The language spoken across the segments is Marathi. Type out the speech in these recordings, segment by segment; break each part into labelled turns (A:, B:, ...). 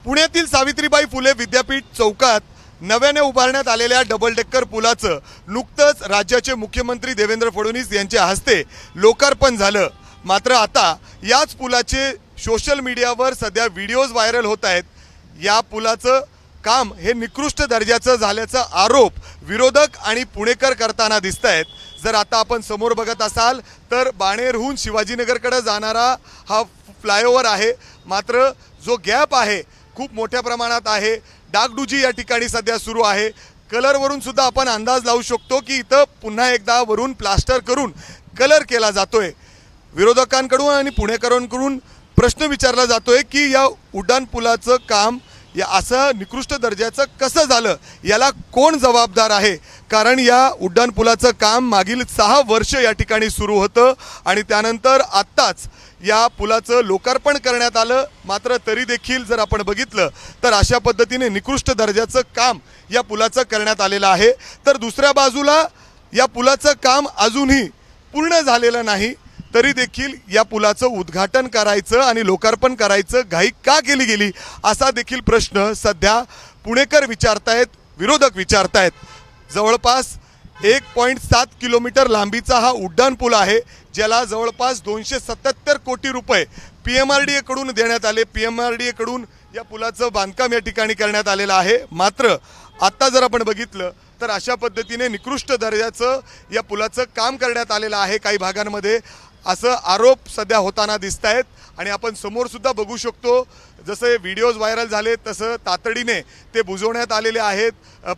A: पुण्यातील सावित्रीबाई फुले विद्यापीठ चौकात नव्याने उभारण्यात आलेल्या डबल डेकर पुलाचं नुकतंच राज्याचे मुख्यमंत्री देवेंद्र फडणवीस यांच्या हस्ते लोकार्पण झालं। मात्र आता याच पुलाचे सोशल मीडियावर सध्या व्हिडिओज व्हायरल होत आहेत। या पुलाचं काम हे निकृष्ट दर्जाचं झाल्याचा आरोप विरोधक आणि पुणेकर करताना दिसत आहेत। जर आता आपण समोर बघत असाल तर बाणेरहून शिवाजीनगरकडे जाणारा हा फ्लायओव्हर आहे, मात्र जो गॅप आहे खूप मोठ्या प्रमाणात आहे। डागडुजी या ठिकाणी सध्या सुरू आहे। कलरवरून सुद्धा आपण अंदाज लावू शकतो की इथं पुन्हा एकदा वरून प्लास्टर करून कलर केला जातोय। विरोधकांकडून आणि पुणेकरांकडून प्रश्न विचारला जातोय की या उड्डाण पुलाचं काम या असं निकृष्ट दर्जाचं कसं झालं, याला कोण जबाबदार आहे। कारण या उड्डाण पुलाचं काम मागील 6 वर्ष या ठिकाणी सुरू होतं आणि त्यानंतर आत्ताच या पुलाचं लोकार्पण करण्यात आलं। मात्र तरी देखील जर आपण बघितलं तर अशा पद्धतीने निकृष्ट दर्जाचं काम या पुलाचं करण्यात आलेलं आहे। तर दुसऱ्या बाजूला या पुलाचं काम अजूनही पूर्ण झालेलं नाही, तरी देखील या पुलाचं उद्घाटन करायचं आणि लोकार्पण करायचं घाई का केली गेली, असा देखील प्रश्न सध्या पुणेकर विचारतायत, विरोधक विचारतायत। जवळपास 1.7 किलोमीटर लांबीचा हा उड्डाण पूल आहे, ज्याला जवळपास 277 कोटी रुपये PMRDA कडून देण्यात आले। PMRDA कडून या पुलाचं बांधकाम या ठिकाणी करण्यात आलेलं आहे। मात्र आता जर आपण बघितलं तर अशा पद्धतीने निकृष्ट दर्जाचं या पुलाचं काम करण्यात आलेलं आहे काही भागांमध्ये, असं आरोप सध्या होताना दिसत आहेत। आणि आपण समोर सुद्धा बघू शकतो, जसे व्हिडिओज व्हायरल झाले तसं तातडीने ते बुजवण्यात आलेले आहेत।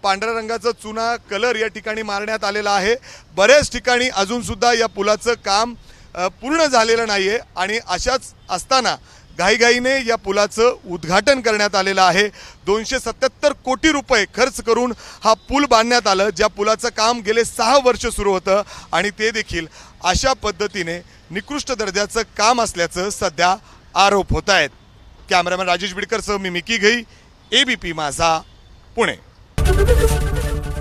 A: पांढऱ्या रंगाचा चुना कलर या ठिकाणी मारण्यात आलेला आहे। बऱ्याच ठिकाणी अजून सुद्धा या पुलाचं काम पूर्ण झालेलं नाही आहे आणि अशाच असताना घाईघाईने या पुलाचं उद्घाटन करण्यात आलेलं आहे। 277 कोटी रुपये खर्च करून हा पूल बांधण्यात आलं, ज्या पुलाचं काम गेले 6 वर्ष सुरू होतं आणि ते देखील अशा पद्धतीने निकृष्ट दर्जाचं काम असल्याचं सध्या आरोप होत आहेत। कॅमेरामॅन राजेश बिडकरसह मी मिकी घई, ABP माझा, पुणे।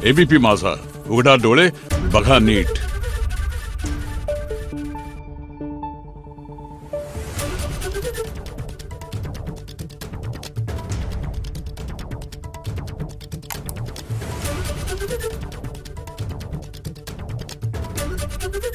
B: ABP माझा, उघडा डोळे बघा नीट।
C: Thank you.